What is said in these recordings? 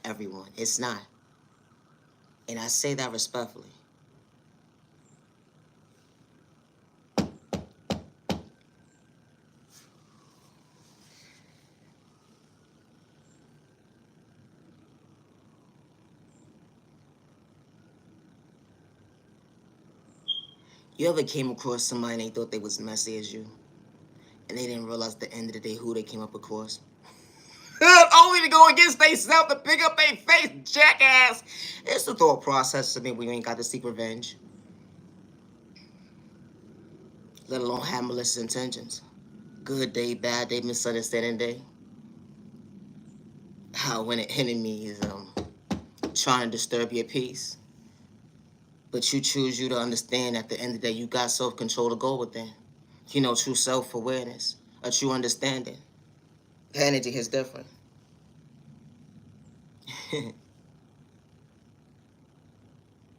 everyone. It's not. And I say that respectfully. You ever came across somebody and they thought they was messy as you? And they didn't realize at the end of the day who they came up across? Only to go against themselves to pick up their face, jackass. It's the thought process to me when you ain't got to seek revenge. Let alone have malicious intentions. Good day, bad day, misunderstanding day. How when an enemy is trying to disturb your peace. But you choose you to understand at the end of the day you got self-control to go within. You know, true self-awareness, a true understanding. The energy is different.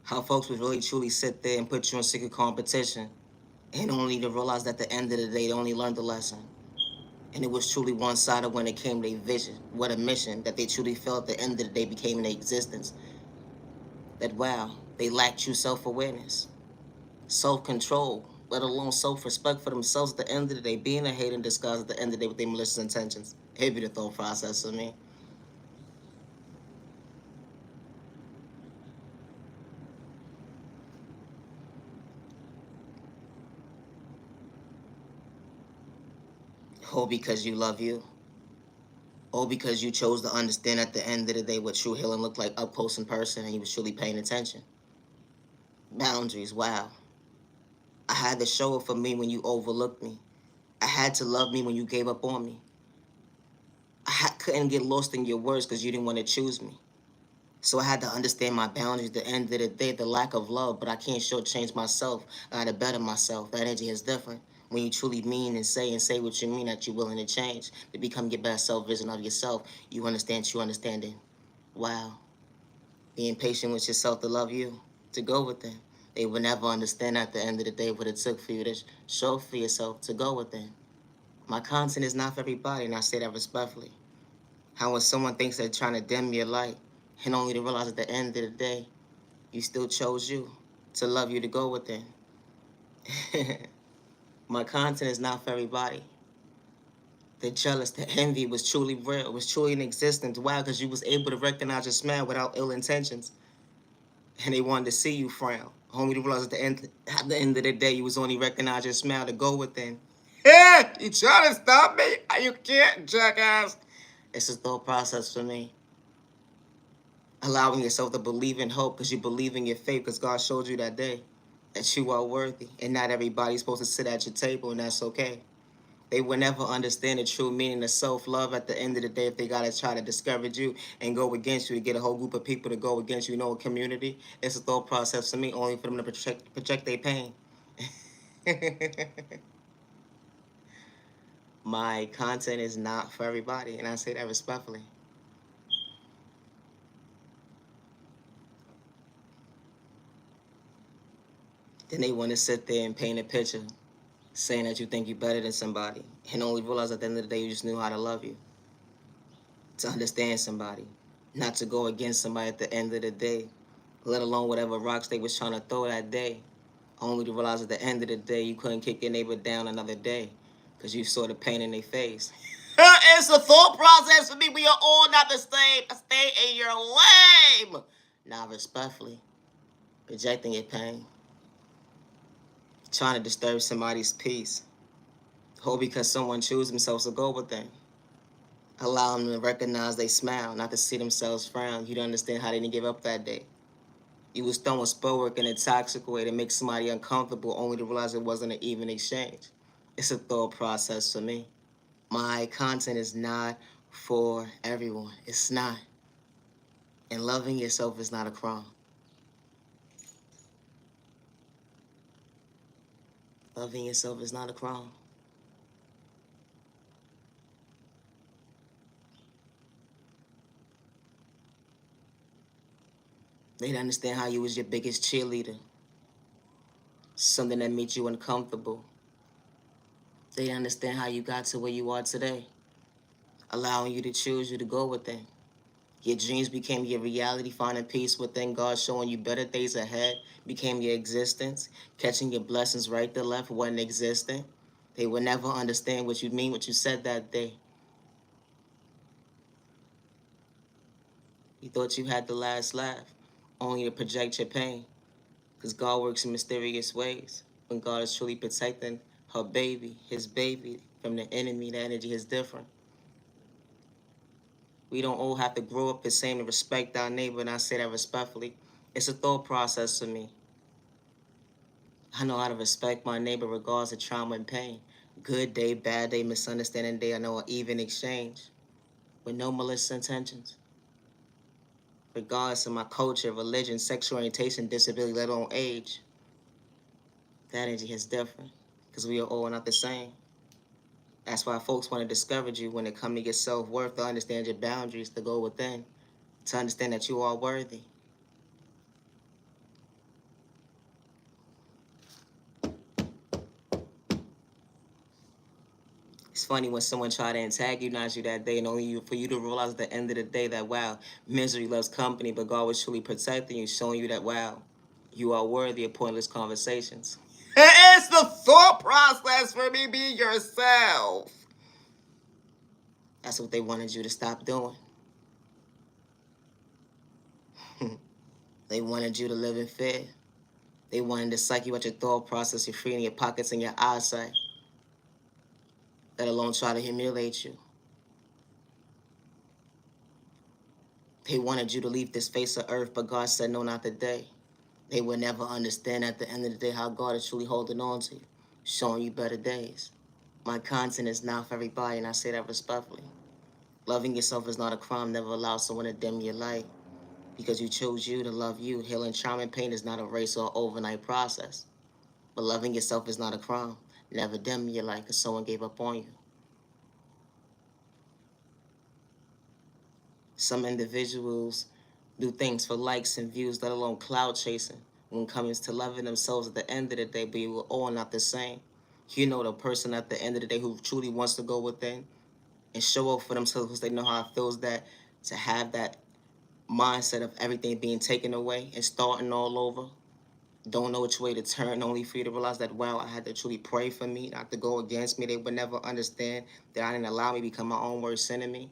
How folks would really truly sit there and put you in secret competition and only to realize that at the end of the day they only learned the lesson. And it was truly one-sided when it came to their vision, what a mission that they truly felt at the end of the day became in their existence. That wow, they lacked true self-awareness, self-control, let alone self-respect for themselves at the end of the day, being a hate in disguise at the end of the day with their malicious intentions. It'd be the thought process for me. All because you love you. All because you chose to understand at the end of the day what true healing looked like up close in person and you was truly paying attention. Boundaries, wow. I had to show it for me when you overlooked me. I had to love me when you gave up on me. Couldn't get lost in your words because you didn't want to choose me. So I had to understand my boundaries at the end of the day, the lack of love, but I can't shortchange myself. I had to better myself. That energy is different. When you truly mean and say what you mean, that you're willing to change, to become your best self vision of yourself, you understand true understanding. Wow. Being patient with yourself to love you, to go within. They would never understand at the end of the day what it took for you to show for yourself to go within. My content is not for everybody, and I say that respectfully. How when someone thinks they're trying to dim your light, and only to realize at the end of the day, you still chose you, to love you, to go within. My content is not for everybody. The jealous, the envy was truly real, was truly in existence. Wow, because you was able to recognize your smile without ill intentions. And they wanted to see you frown. Only to realize at the end of the day, you was only recognize your smile to go within. Yeah, you trying to stop me? You can't, jackass. It's a thought process for me. Allowing yourself to believe in hope because you believe in your faith because God showed you that day that you are worthy. And not everybody's supposed to sit at your table, and that's okay. They will never understand the true meaning of self-love at the end of the day if they got to try to discourage you and go against you to get a whole group of people to go against you, a community. It's a thought process for me, only for them to project their pain. My content is not for everybody, and I say that respectfully. Then they want to sit there and paint a picture saying that you think you're better than somebody and only realize at the end of the day you just knew how to love you, to understand somebody, not to go against somebody at the end of the day, let alone whatever rocks they was trying to throw that day, only to realize at the end of the day you couldn't kick your neighbor down another day because you saw the pain in their face. It's a thought process for me. We are all not the same. Stay in your lane. Now, respectfully, rejecting your pain, trying to disturb somebody's peace, all because someone chose themselves to go with them. Allow them to recognize they smile, not to see themselves frown. You don't understand how they didn't give up that day. You was throwing spell work in a toxic way to make somebody uncomfortable, only to realize it wasn't an even exchange. It's a thought process for me. My content is not for everyone. It's not. And loving yourself is not a crime. Loving yourself is not a crime. They didn't understand how you was your biggest cheerleader. Something that made you uncomfortable. They didn't understand how you got to where you are today. Allowing you to choose you to go within. Your dreams became your reality, finding peace within God, showing you better days ahead, became your existence, catching your blessings right to left wasn't existent. They would never understand what you mean, what you said that day. You thought you had the last laugh, only to project your pain. Because God works in mysterious ways. When God is truly protecting her baby, his baby, from the enemy, the energy is different. We don't all have to grow up the same to respect our neighbor, and I say that respectfully. It's a thought process for me. I know how to respect my neighbor regardless of trauma and pain. Good day, bad day, misunderstanding day, I know an even exchange. With no malicious intentions. Regardless of my culture, religion, sexual orientation, disability, let alone age. That energy is different. Because we are all not the same. That's why folks want to discourage you when it comes to your self-worth, to understand your boundaries, to go within, to understand that you are worthy. It's funny when someone try to antagonize you that day and only for you to realize at the end of the day that, wow, misery loves company, but God was truly protecting you, showing you that, wow, you are worthy of pointless conversations. It's the thought process for me being yourself. That's what they wanted you to stop doing. They wanted you to live in fear. They wanted to psych you out your thought process, your free in your pockets and your eyesight. Let alone try to humiliate you. They wanted you to leave this face of earth, but God said no, not today. They will never understand at the end of the day how God is truly holding on to you, showing you better days. My content is not for everybody, and I say that respectfully. Loving yourself is not a crime. Never allow someone to dim your light because you chose you to love you. Healing trauma and pain is not a race or overnight process. But loving yourself is not a crime. Never dim your light because someone gave up on you. Some individuals do things for likes and views, let alone cloud chasing. When it comes to loving themselves at the end of the day, but we're all not the same. You know the person at the end of the day who truly wants to go within and show up for themselves because they know how it feels that to have that mindset of everything being taken away and starting all over. Don't know which way to turn, only for you to realize that, wow, I had to truly pray for me, not to go against me. They would never understand that I didn't allow me to become my own worst enemy.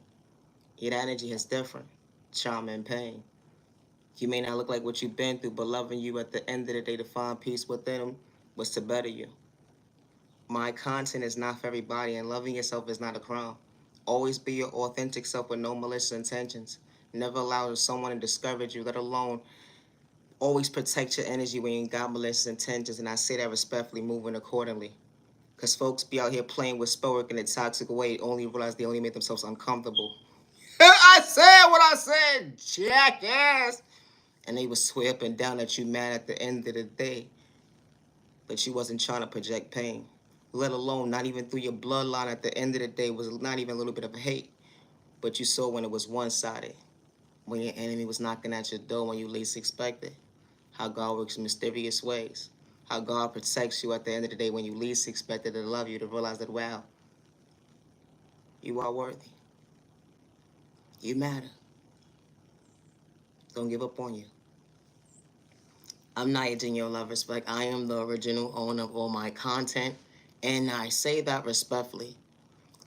Yeah, that energy is different. Trauma and pain. You may not look like what you've been through, but loving you at the end of the day to find peace within them was to better you. My content is not for everybody, and loving yourself is not a crime. Always be your authentic self with no malicious intentions. Never allow someone to discourage you, let alone always protect your energy when you got malicious intentions, and I say that respectfully, moving accordingly. Because folks be out here playing with sport in a toxic way, only realize they only make themselves uncomfortable. I said what I said, jackass! And they would swear up and down that you mad at the end of the day, but you wasn't trying to project pain. Let alone, not even through your bloodline at the end of the day was not even a little bit of hate, but you saw when it was one-sided, when your enemy was knocking at your door when you least expected. How God works in mysterious ways. How God protects you at the end of the day when you least expected to love you, to realize that, wow, you are worthy. You matter. Don't give up on you. I'm not aging your love respect. I am the original owner of all my content, and I say that respectfully.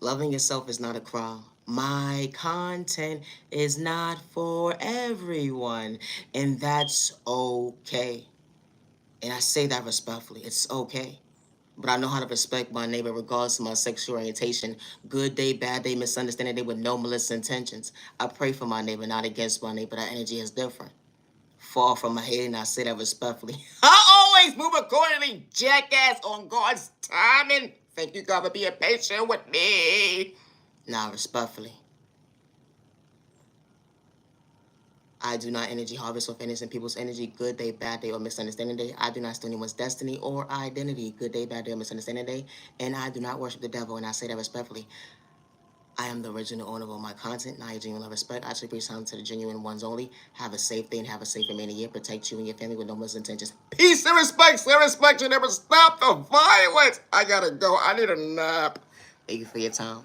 Loving yourself is not a crime. My content is not for everyone, and that's okay. And I say that respectfully. It's okay. But I know how to respect my neighbor regardless of my sexual orientation. Good day, bad day, misunderstanding day with no malicious intentions. I pray for my neighbor, not against my neighbor. That energy is different. Far from my head, and I say that respectfully. I always move accordingly, jackass, on God's timing. Thank you, God, for being patient with me. Now, respectfully, I do not energy harvest with innocent people's energy, good day, bad day, or misunderstanding day. I do not steal anyone's destiny or identity, good day, bad day, or misunderstanding day. And I do not worship the devil, and I say that respectfully. I am the original owner of all my content, and I genuinely love respect. I should be time to the genuine ones only. Have a safe day and have a safe remaining year. Protect you and your family with no malicious intentions. Peace and respect. You never stop the violence. I gotta go. I need a nap. Thank you for your time.